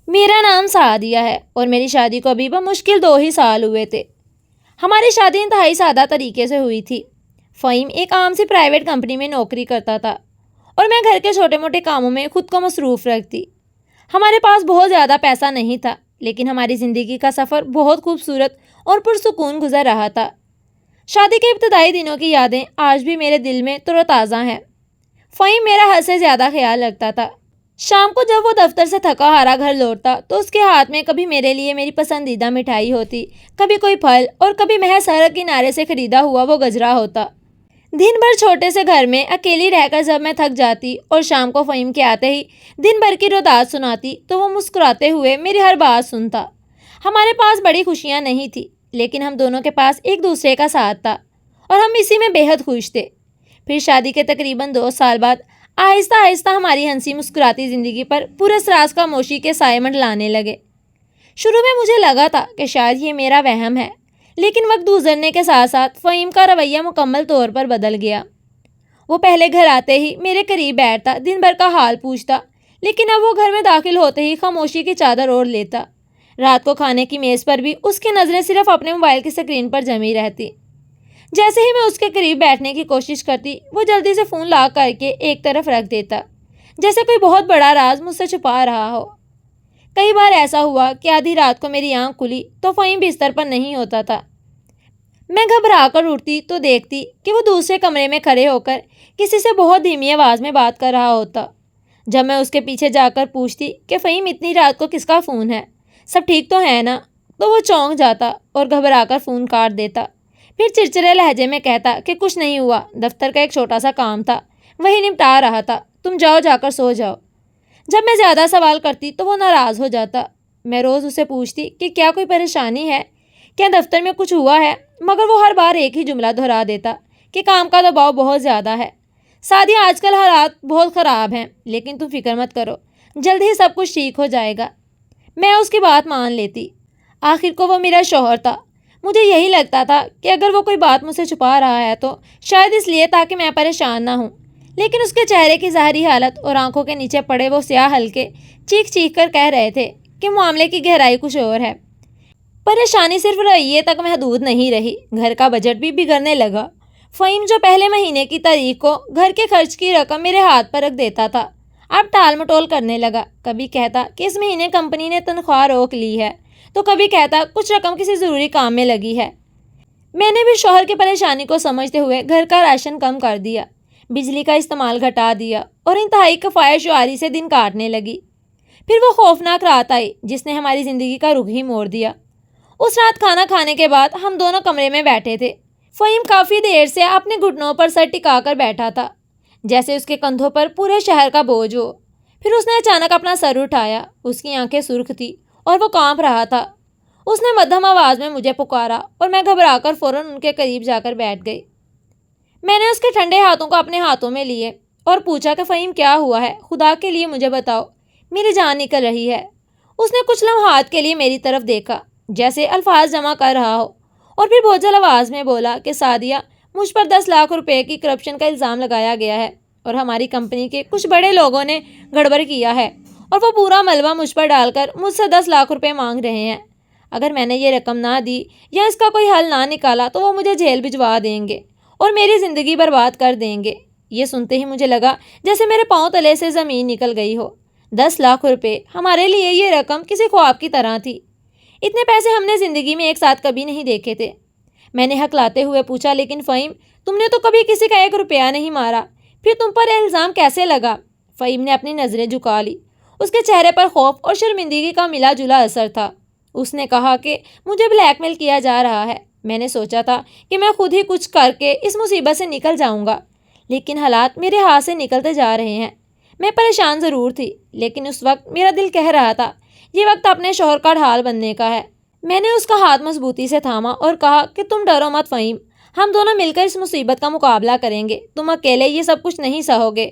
میرا نام سعدیہ ہے اور میری شادی کو ابھی بمشکل 2 ہی سال ہوئے تھے۔ ہماری شادی انتہائی سادہ طریقے سے ہوئی تھی۔ فہیم ایک عام سی پرائیویٹ کمپنی میں نوکری کرتا تھا اور میں گھر کے چھوٹے موٹے کاموں میں خود کو مصروف رکھتی۔ ہمارے پاس بہت زیادہ پیسہ نہیں تھا، لیکن ہماری زندگی کا سفر بہت خوبصورت اور پرسکون گزر رہا تھا۔ شادی کے ابتدائی دنوں کی یادیں آج بھی میرے دل میں تر و تازہ ہیں۔ فہیم میرا حد سے زیادہ خیال رکھتا تھا۔ شام کو جب وہ دفتر سے تھکا ہارا گھر لوٹتا تو اس کے ہاتھ میں کبھی میرے لیے میری پسندیدہ مٹھائی ہوتی، کبھی کوئی پھل اور کبھی محض سڑک کنارے سے خریدا ہوا وہ گجرا ہوتا۔ دن بھر چھوٹے سے گھر میں اکیلی رہ کر جب میں تھک جاتی اور شام کو فہیم کے آتے ہی دن بھر کی روداد سناتی تو وہ مسکراتے ہوئے میری ہر بات سنتا۔ ہمارے پاس بڑی خوشیاں نہیں تھی، لیکن ہم دونوں کے پاس ایک دوسرے کا ساتھ تھا اور ہم اسی میں بے حد خوش تھے۔ پھر شادی کے تقریباً 2 سال بعد آہستہ آہستہ ہماری ہنسی مسکراتی زندگی پر پورے راز خاموشی کے سائے منڈلانے لگے۔ شروع میں مجھے لگا تھا کہ شاید یہ میرا وہم ہے، لیکن وقت گزرنے کے ساتھ ساتھ فہیم کا رویہ مکمل طور پر بدل گیا۔ وہ پہلے گھر آتے ہی میرے قریب بیٹھتا، دن بھر کا حال پوچھتا، لیکن اب وہ گھر میں داخل ہوتے ہی خاموشی کی چادر اوڑھ لیتا۔ رات کو کھانے کی میز پر بھی اس کی نظریں صرف اپنے موبائل کی اسکرین پر جمی رہتی۔ جیسے ہی میں اس کے قریب بیٹھنے کی کوشش کرتی، وہ جلدی سے فون لاک کر کے ایک طرف رکھ دیتا، جیسے کوئی بہت بڑا راز مجھ سے چھپا رہا ہو۔ کئی بار ایسا ہوا کہ آدھی رات کو میری آنکھ کھلی تو فہیم بستر پر نہیں ہوتا تھا۔ میں گھبرا کر اٹھتی تو دیکھتی کہ وہ دوسرے کمرے میں کھڑے ہو کر کسی سے بہت دھیمی آواز میں بات کر رہا ہوتا۔ جب میں اس کے پیچھے جا کر پوچھتی کہ فہیم اتنی رات کو کس کا فون ہے، سب ٹھیک تو ہے نا، تو وہ چونک جاتا اور گھبرا کر فون کاٹ دیتا۔ پھر چڑچڑے لہجے میں کہتا کہ کچھ نہیں ہوا، دفتر کا ایک چھوٹا سا کام تھا، وہی نمٹا رہا تھا، تم جاؤ جا کر سو جاؤ۔ جب میں زیادہ سوال کرتی تو وہ ناراض ہو جاتا۔ میں روز اسے پوچھتی کہ کیا کوئی پریشانی ہے، کیا دفتر میں کچھ ہوا ہے، مگر وہ ہر بار ایک ہی جملہ دہرا دیتا کہ کام کا دباؤ بہت زیادہ ہے۔ سعدیہ، آج کل حالات بہت خراب ہیں، لیکن تم فکر مت کرو، جلد ہی سب کچھ ٹھیک ہو جائے گا۔ میں اس کی بات مان لیتی۔ آخر کو وہ میرا شوہر تھا۔ مجھے یہی لگتا تھا کہ اگر وہ کوئی بات مجھ سے چھپا رہا ہے تو شاید اس لیے تاکہ میں پریشان نہ ہوں، لیکن اس کے چہرے کی ظاہری حالت اور آنکھوں کے نیچے پڑے وہ سیاہ حلقے چیخ چیخ کر کہہ رہے تھے کہ معاملے کی گہرائی کچھ اور ہے۔ پریشانی صرف رویے تک محدود نہیں رہی، گھر کا بجٹ بھی بگڑنے لگا۔ فہیم جو پہلے مہینے کی تاریخ کو گھر کے خرچ کی رقم میرے ہاتھ پر رکھ دیتا تھا، اب ٹال مٹول کرنے لگا۔ کبھی کہتا کہ اس مہینے کمپنی نے تنخواہ روک لی ہے، تو کبھی کہتا کچھ رقم کسی ضروری کام میں لگی ہے۔ میں نے بھی شوہر کی پریشانی کو سمجھتے ہوئے گھر کا راشن کم کر دیا، بجلی کا استعمال گھٹا دیا اور انتہائی کفایت شعاری سے دن کاٹنے لگی۔ پھر وہ خوفناک رات آئی جس نے ہماری زندگی کا رخ ہی موڑ دیا۔ اس رات کھانا کھانے کے بعد ہم دونوں کمرے میں بیٹھے تھے۔ فہیم کافی دیر سے اپنے گھٹنوں پر سر ٹکا کر بیٹھا تھا، جیسے اس کے کندھوں پر پورے شہر کا بوجھ ہو۔ پھر اس نے اچانک اپنا سر اٹھایا، اس کی آنکھیں سرخ تھیں اور وہ کانپ رہا تھا۔ اس نے مدھم آواز میں مجھے پکارا اور میں گھبرا کر فوراً ان کے قریب جا کر بیٹھ گئی۔ میں نے اس کے ٹھنڈے ہاتھوں کو اپنے ہاتھوں میں لیے اور پوچھا کہ فہیم کیا ہوا ہے، خدا کے لیے مجھے بتاؤ، میری جان نکل رہی ہے۔ اس نے کچھ لمحات کے لیے میری طرف دیکھا، جیسے الفاظ جمع کر رہا ہو، اور پھر بوجھل آواز میں بولا کہ سعدیہ، مجھ پر 10 لاکھ روپے کی کرپشن کا الزام لگایا گیا ہے اور ہماری کمپنی کے کچھ بڑے لوگوں نے گڑبڑ کیا ہے اور وہ پورا ملبہ مجھ پر ڈال کر مجھ سے 10 لاکھ روپے مانگ رہے ہیں۔ اگر میں نے یہ رقم نہ دی یا اس کا کوئی حل نہ نکالا تو وہ مجھے جیل بھجوا دیں گے اور میری زندگی برباد کر دیں گے۔ یہ سنتے ہی مجھے لگا جیسے میرے پاؤں تلے سے زمین نکل گئی ہو۔ 10 لاکھ روپے، ہمارے لیے یہ رقم کسی خواب کی طرح تھی۔ اتنے پیسے ہم نے زندگی میں ایک ساتھ کبھی نہیں دیکھے تھے۔ میں نے ہکلاتے ہوئے پوچھا، لیکن فہیم، تم نے تو کبھی کسی کا 1 روپیہ نہیں مارا، پھر تم پر الزام کیسے لگا؟ فہیم نے اپنی نظریں جھکا لی۔ اس کے چہرے پر خوف اور شرمندگی کا ملا جلا اثر تھا۔ اس نے کہا کہ مجھے بلیک میل کیا جا رہا ہے۔ میں نے سوچا تھا کہ میں خود ہی کچھ کر کے اس مصیبت سے نکل جاؤں گا، لیکن حالات میرے ہاتھ سے نکلتے جا رہے ہیں۔ میں پریشان ضرور تھی، لیکن اس وقت میرا دل کہہ رہا تھا یہ وقت اپنے شوہر کا ڈھال بننے کا ہے۔ میں نے اس کا ہاتھ مضبوطی سے تھاما اور کہا کہ تم ڈرو مت فہیم، ہم دونوں مل کر اس مصیبت کا مقابلہ کریں گے، تم اکیلے یہ سب کچھ نہیں سہو گے۔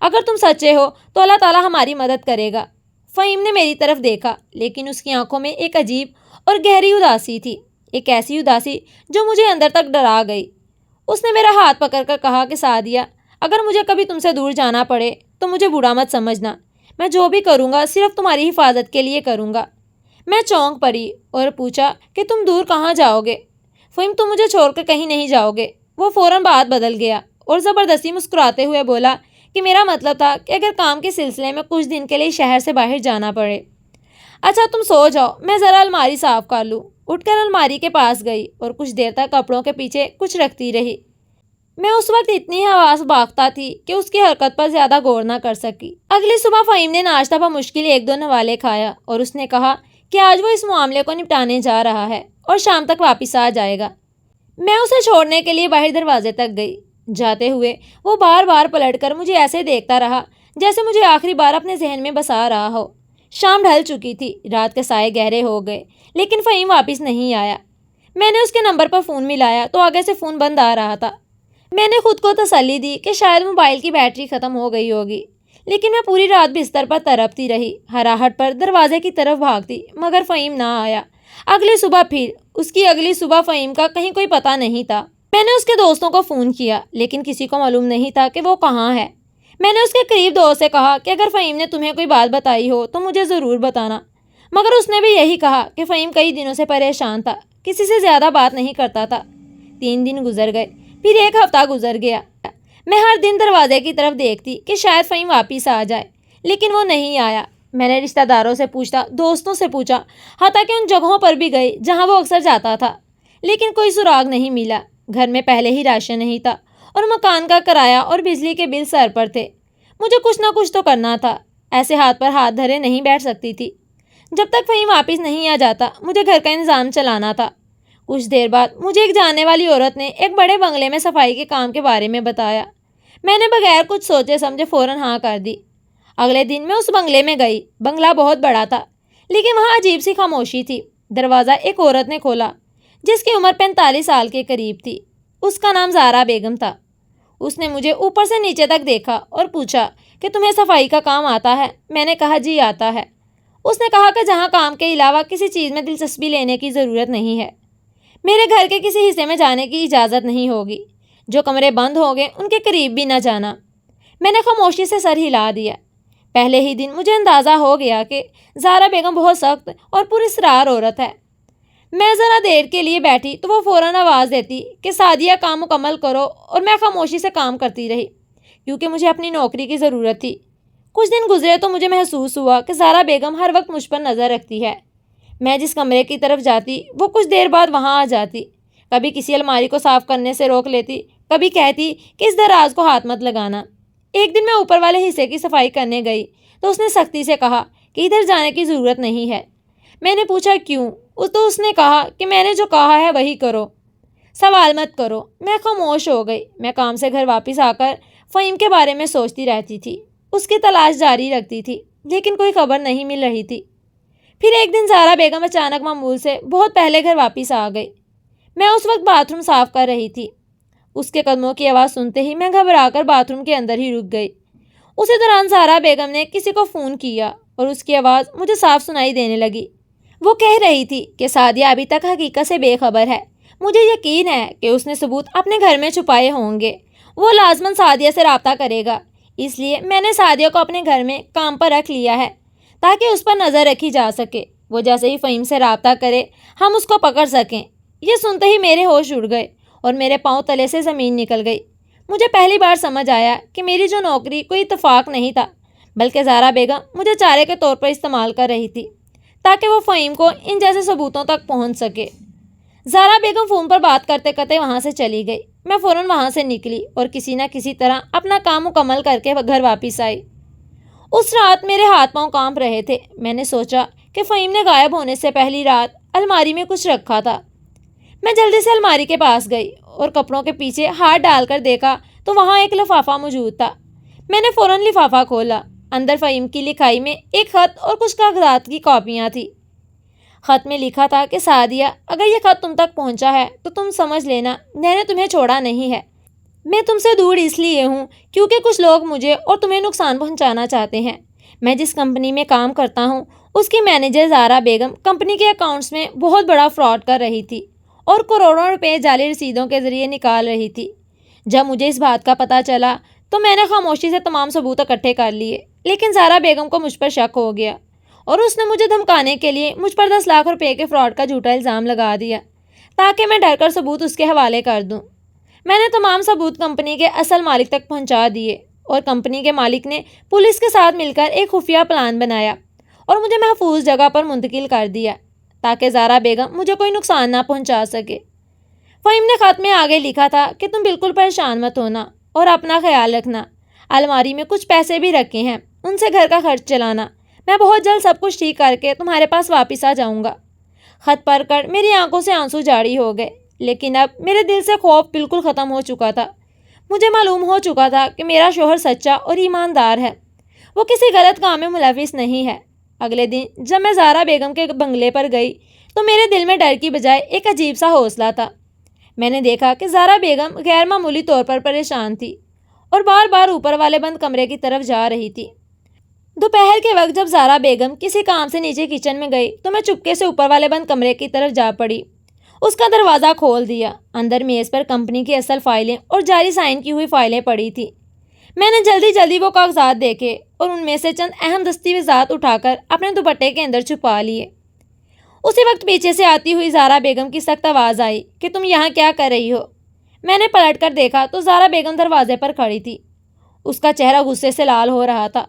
اگر تم سچے ہو تو اللہ تعالیٰ ہماری مدد کرے گا۔ فہیم نے میری طرف دیکھا، لیکن اس کی آنکھوں میں ایک عجیب اور گہری اداسی تھی، ایک ایسی اداسی جو مجھے اندر تک ڈرا گئی۔ اس نے میرا ہاتھ پکڑ کر کہا کہ سعدیہ، اگر مجھے کبھی تم سے دور جانا پڑے تو مجھے برا مت سمجھنا، میں جو بھی کروں گا صرف تمہاری حفاظت کے لیے کروں گا۔ میں چونک پڑی اور پوچھا کہ تم دور کہاں جاؤ گے؟ فہیم تم مجھے چھوڑ کر کہیں نہیں جاؤ گے؟ وہ فوراً بات بدل گیا اور زبردستی مسکراتے ہوئے بولا کہ میرا مطلب تھا کہ اگر کام کے سلسلے میں کچھ دن کے لیے شہر سے باہر جانا پڑے۔ اچھا تم سو جاؤ، میں ذرا الماری صاف کر لوں۔ اٹھ کر الماری کے پاس گئی اور کچھ دیر تک کپڑوں کے پیچھے کچھ رکھتی رہی۔ میں اس وقت اتنی حواس باختہ تھی کہ اس کی حرکت پر زیادہ غور نہ کر سکی۔ اگلی صبح فہیم نے ناشتہ بمشکل 1-2 نوالے کھایا اور اس نے کہا کہ آج وہ اس معاملے کو نپٹانے جا رہا ہے اور شام تک واپس آ جائے گا۔ میں اسے چھوڑنے کے لیے باہر دروازے تک گئی۔ جاتے ہوئے وہ بار بار پلٹ کر مجھے ایسے دیکھتا رہا جیسے مجھے آخری بار اپنے ذہن میں بسا رہا ہو۔ شام ڈھل چکی تھی، رات کے سائے گہرے ہو گئے، لیکن فہیم واپس نہیں آیا۔ میں نے اس کے نمبر پر فون ملایا تو آگے سے فون بند آ رہا تھا۔ میں نے خود کو تسلی دی کہ شاید موبائل کی بیٹری ختم ہو گئی ہوگی، لیکن میں پوری رات بستر پر تڑپتی رہی، ہراہٹ پر دروازے کی طرف بھاگتی، مگر فہیم نہ آیا۔ اگلی صبح پھر، اس کی اگلی صبح فہیم کا کہیں کوئی پتہ نہیں تھا۔ میں نے اس کے دوستوں کو فون کیا، لیکن کسی کو معلوم نہیں تھا کہ وہ کہاں ہے۔ میں نے اس کے قریب دوست سے کہا کہ اگر فہیم نے تمہیں کوئی بات بتائی ہو تو مجھے ضرور بتانا، مگر اس نے بھی یہی کہا کہ فہیم کئی دنوں سے پریشان تھا، کسی سے زیادہ بات نہیں کرتا تھا۔ 3 دن گزر گئے، پھر 1 ہفتہ گزر گیا۔ میں ہر دن دروازے کی طرف دیکھتی کہ شاید فہیم واپس آ جائے، لیکن وہ نہیں آیا۔ میں نے رشتہ داروں سے پوچھا، دوستوں سے پوچھا، حتیٰ کہ ان جگہوں پر بھی گئی جہاں وہ اکثر جاتا تھا، لیکن کوئی سراغ نہیں ملا۔ گھر میں پہلے ہی راشن نہیں تھا اور مکان کا کرایہ اور بجلی کے بل سر پر تھے۔ مجھے کچھ نہ کچھ تو کرنا تھا، ایسے ہاتھ پر ہاتھ دھرے نہیں بیٹھ سکتی تھی۔ جب تک فہیم واپس نہیں آ جاتا مجھے گھر کا انتظام چلانا تھا۔ کچھ دیر بعد مجھے ایک جاننے والی عورت نے ایک بڑے بنگلے میں صفائی کے کام کے بارے میں بتایا۔ میں نے بغیر کچھ سوچے سمجھے فوراً ہاں کر دی۔ اگلے دن میں اس بنگلے میں گئی۔ بنگلہ بہت بڑا تھا، لیکن وہاں عجیب سی خاموشی تھی۔ دروازہ ایک عورت نے کھولا جس کی عمر 45 سال کے قریب تھی۔ اس کا نام زہرا بیگم تھا۔ اس نے مجھے اوپر سے نیچے تک دیکھا اور پوچھا کہ تمہیں صفائی کا کام آتا ہے؟ میں نے کہا جی آتا ہے۔ اس نے کہا کہ جہاں کام کے علاوہ کسی چیز میں دلچسپی لینے کی ضرورت نہیں ہے، میرے گھر کے کسی حصے میں جانے کی اجازت نہیں ہوگی، جو کمرے بند ہو گئے ان کے قریب بھی نہ جانا۔ میں نے خاموشی سے سر ہلا دیا۔ پہلے ہی دن مجھے اندازہ ہو گیا کہ زہرا بیگم بہت سخت اور پراسرار عورت ہے۔ میں ذرا دیر کے لیے بیٹھی تو وہ فوراً آواز دیتی کہ سعدیہ کام مکمل کرو، اور میں خاموشی سے کام کرتی رہی کیونکہ مجھے اپنی نوکری کی ضرورت تھی۔ کچھ دن گزرے تو مجھے محسوس ہوا کہ زہرا بیگم ہر وقت مجھ پر نظر رکھتی ہے۔ میں جس کمرے کی طرف جاتی وہ کچھ دیر بعد وہاں آ جاتی، کبھی کسی الماری کو صاف کرنے سے روک لیتی، کبھی کہتی کہ اس دراز کو ہاتھ مت لگانا۔ ایک دن میں اوپر والے حصے کی صفائی کرنے گئی تو اس نے سختی سے کہا کہ ادھر جانے کی ضرورت نہیں ہے۔ میں نے پوچھا کیوں؟ تو اس نے کہا کہ میں نے جو کہا ہے وہی کرو، سوال مت کرو۔ میں خاموش ہو گئی۔ میں کام سے گھر واپس آ کر فہیم کے بارے میں سوچتی رہتی تھی، اس کی تلاش جاری رکھتی تھی، لیکن کوئی خبر نہیں مل رہی تھی۔ پھر ایک دن زہرا بیگم اچانک معمول سے بہت پہلے گھر واپس آ گئی۔ میں اس وقت باتھ روم صاف کر رہی تھی۔ اس کے قدموں کی آواز سنتے ہی میں گھبرا کر باتھ روم کے اندر ہی رک گئی۔ اسی دوران زہرا بیگم نے کسی کو فون کیا اور اس کی آواز مجھے صاف سنائی دینے لگی۔ وہ کہہ رہی تھی کہ سعدیہ ابھی تک حقیقت سے بے خبر ہے۔ مجھے یقین ہے کہ اس نے ثبوت اپنے گھر میں چھپائے ہوں گے۔ وہ لازماً سعدیہ سے رابطہ کرے گا، اس لیے میں نے سعدیہ کو اپنے گھر میں کام پر رکھ لیا ہے تاکہ اس پر نظر رکھی جا سکے۔ وہ جیسے ہی فہیم سے رابطہ کرے ہم اس کو پکڑ سکیں۔ یہ سنتے ہی میرے ہوش اڑ گئے اور میرے پاؤں تلے سے زمین نکل گئی۔ مجھے پہلی بار سمجھ آیا کہ میری جو نوکری کوئی اتفاق نہیں تھا، بلکہ زہرا بیگم مجھے چارے کے طور پر استعمال کر رہی تھی تاکہ وہ فہیم کو ان جیسے ثبوتوں تک پہنچ سکے۔ زہرا بیگم فون پر بات کرتے کرتے وہاں سے چلی گئی۔ میں فوراً وہاں سے نکلی اور کسی نہ کسی طرح اپنا کام مکمل کر کے گھر واپس آئی۔ اس رات میرے ہاتھ پاؤں کانپ رہے تھے۔ میں نے سوچا کہ فہیم نے غائب ہونے سے پہلی رات الماری میں کچھ رکھا تھا۔ میں جلدی سے الماری کے پاس گئی اور کپڑوں کے پیچھے ہاتھ ڈال کر دیکھا تو وہاں ایک لفافہ موجود تھا۔ میں نے فوراً لفافہ کھولا۔ اندر فہیم کی لکھائی میں ایک خط اور کچھ کاغذات کی کاپیاں تھیں۔ خط میں لکھا تھا کہ سعدیہ، اگر یہ خط تم تک پہنچا ہے تو تم سمجھ لینا میں نے تمہیں چھوڑا نہیں ہے۔ میں تم سے دور اس لیے ہوں کیونکہ کچھ لوگ مجھے اور تمہیں نقصان پہنچانا چاہتے ہیں۔ میں جس کمپنی میں کام کرتا ہوں اس کی مینیجر زہرا بیگم کمپنی کے اکاؤنٹس میں بہت بڑا فراڈ کر رہی تھی اور کروڑوں روپے جعلی رسیدوں کے ذریعے نکال رہی تھی۔ جب مجھے اس بات کا پتہ چلا تو میں نے خاموشی سے تمام ثبوت اکٹھے کر لیے، لیکن زہرا بیگم کو مجھ پر شک ہو گیا اور اس نے مجھے دھمکانے کے لیے مجھ پر 10 لاکھ روپے کے فراڈ کا جھوٹا الزام لگا دیا تاکہ میں ڈر کر ثبوت اس کے حوالے کر دوں۔ میں نے تمام ثبوت کمپنی کے اصل مالک تک پہنچا دیے اور کمپنی کے مالک نے پولیس کے ساتھ مل کر ایک خفیہ پلان بنایا اور مجھے محفوظ جگہ پر منتقل کر دیا تاکہ زہرا بیگم مجھے کوئی نقصان نہ پہنچا سکے۔ فہیم نے خط میں آگے لکھا تھا کہ تم بالکل پریشان مت ہونا اور اپنا خیال رکھنا، الماری میں کچھ پیسے بھی رکھے ہیں، ان سے گھر کا خرچ چلانا، میں بہت جلد سب کچھ ٹھیک کر کے تمہارے پاس واپس آ جاؤں گا۔ خط پڑھ کر میری آنکھوں سے آنسو جاری ہو گئے، لیکن اب میرے دل سے خوف بالکل ختم ہو چکا تھا۔ مجھے معلوم ہو چکا تھا کہ میرا شوہر سچا اور ایماندار ہے، وہ کسی غلط کام میں ملوث نہیں ہے۔ اگلے دن جب میں زہرا بیگم کے بنگلے پر گئی تو میرے دل میں ڈر کی بجائے ایک عجیب سا حوصلہ تھا۔ میں نے دیکھا کہ زہرا بیگم غیر معمولی طور پر پریشان تھی اور بار بار اوپر والے بند کمرے کی طرف جا رہی تھی۔ دوپہر کے وقت جب زہرا بیگم کسی کام سے نیچے کچن میں گئی تو میں چپکے سے اوپر والے بند کمرے کی طرف جا پڑی، اس کا دروازہ کھول دیا۔ اندر میز پر کمپنی کی اصل فائلیں اور جعلی سائن کی ہوئی فائلیں پڑی تھیں۔ میں نے جلدی جلدی وہ کاغذات دیکھے اور ان میں سے چند اہم دستاویزات اٹھا کر اپنے دوپٹے کے اندر چھپا لیے۔ اسی وقت پیچھے سے آتی ہوئی زہرا بیگم کی سخت آواز آئی کہ تم یہاں کیا کر رہی ہو؟ میں نے پلٹ کر دیکھا تو زہرا بیگم دروازے پر کھڑی تھی، اس کا چہرہ غصے سے لال ہو رہا تھا۔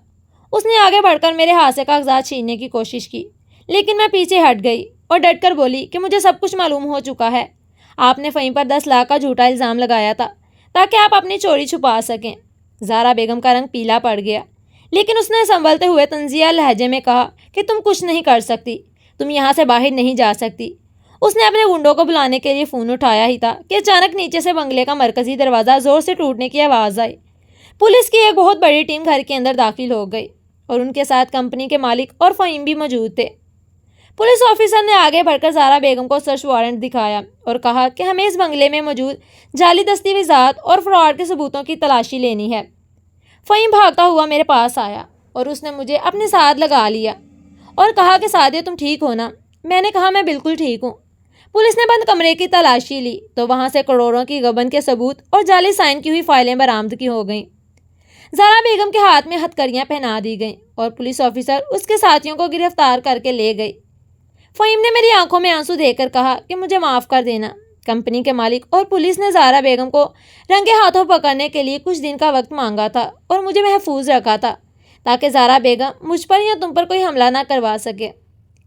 اس نے آگے بڑھ کر میرے ہاتھ سے کاغذات چھیننے کی کوشش کی، لیکن میں پیچھے ہٹ گئی اور ڈٹ کر بولی کہ مجھے سب کچھ معلوم ہو چکا ہے، آپ نے فہیم پر 10 لاکھ کا جھوٹا الزام لگایا تھا تاکہ آپ اپنی چوری چھپا سکیں۔ زہرا بیگم کا رنگ پیلا پڑ گیا، لیکن اس نے سنبھلتے ہوئے طنزیہ لہجے میں کہا کہ تم کچھ نہیں کر سکتی، تم یہاں سے باہر نہیں جا سکتی۔ اس نے اپنے گنڈوں کو بلانے کے لیے فون اٹھایا ہی تھا کہ اچانک نیچے سے بنگلے کا مرکزی دروازہ زور سے ٹوٹنے کی آواز آئی۔ پولیس کی ایک بہت بڑی ٹیم گھر کے اندر داخل ہو گئی اور ان کے ساتھ کمپنی کے مالک اور فہیم بھی موجود تھے۔ پولیس آفیسر نے آگے بڑھ کر زہرا بیگم کو سرچ وارنٹ دکھایا اور کہا کہ ہمیں اس بنگلے میں موجود جعلی دستاویزات اور فراڈ کے ثبوتوں کی تلاشی لینی ہے۔ فہیم بھاگتا ہوا میرے پاس آیا اور اس نے مجھے اپنے ساتھ لگا لیا اور کہا کہ سعدیہ تم ٹھیک ہو نا؟ میں نے کہا میں بالکل ٹھیک ہوں۔ پولیس نے بند کمرے کی تلاشی لی تو وہاں سے کروڑوں کی غبن کے ثبوت اور جعلی سائن کی ہوئی فائلیں برآمد کی ہو گئیں۔ زہرا بیگم کے ہاتھ میں ہتھکڑیاں پہنا دی گئیں اور پولیس آفیسر اس کے ساتھیوں کو گرفتار کر کے لے گئی۔ فہیم نے میری آنکھوں میں آنسو دے کر کہا کہ مجھے معاف کر دینا۔ کمپنی کے مالک اور پولیس نے زہرا بیگم کو رنگے ہاتھوں پکڑنے کے لیے کچھ دن کا وقت مانگا تھا اور مجھے محفوظ رکھا تھا تاکہ زہرا بیگم مجھ پر یا تم پر کوئی حملہ نہ کروا سکے۔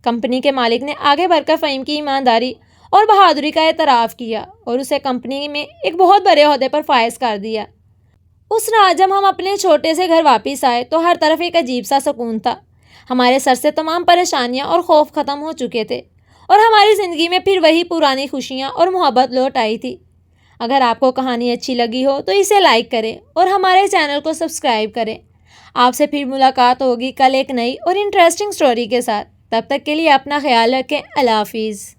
کمپنی کے مالک نے آگے بڑھ کر فہیم کی ایمانداری اور بہادری کا اعتراف کیا اور اسے کمپنی میں ایک بہت بڑے عہدے پر فائز کر دیا۔ اس رات جب ہم اپنے چھوٹے سے گھر واپس آئے تو ہر طرف ایک عجیب سا سکون تھا۔ ہمارے سر سے تمام پریشانیاں اور خوف ختم ہو چکے تھے اور ہماری زندگی میں پھر وہی پرانی خوشیاں اور محبت لوٹ آئی تھی۔ اگر آپ کو کہانی اچھی لگی ہو تو اسے لائک کریں اور ہمارے چینل کو سبسکرائب کریں۔ آپ سے پھر ملاقات ہوگی کل ایک نئی اور انٹرسٹنگ سٹوری کے ساتھ۔ تب تک کے لیے اپنا خیال رکھیں۔ اللہ حافظ۔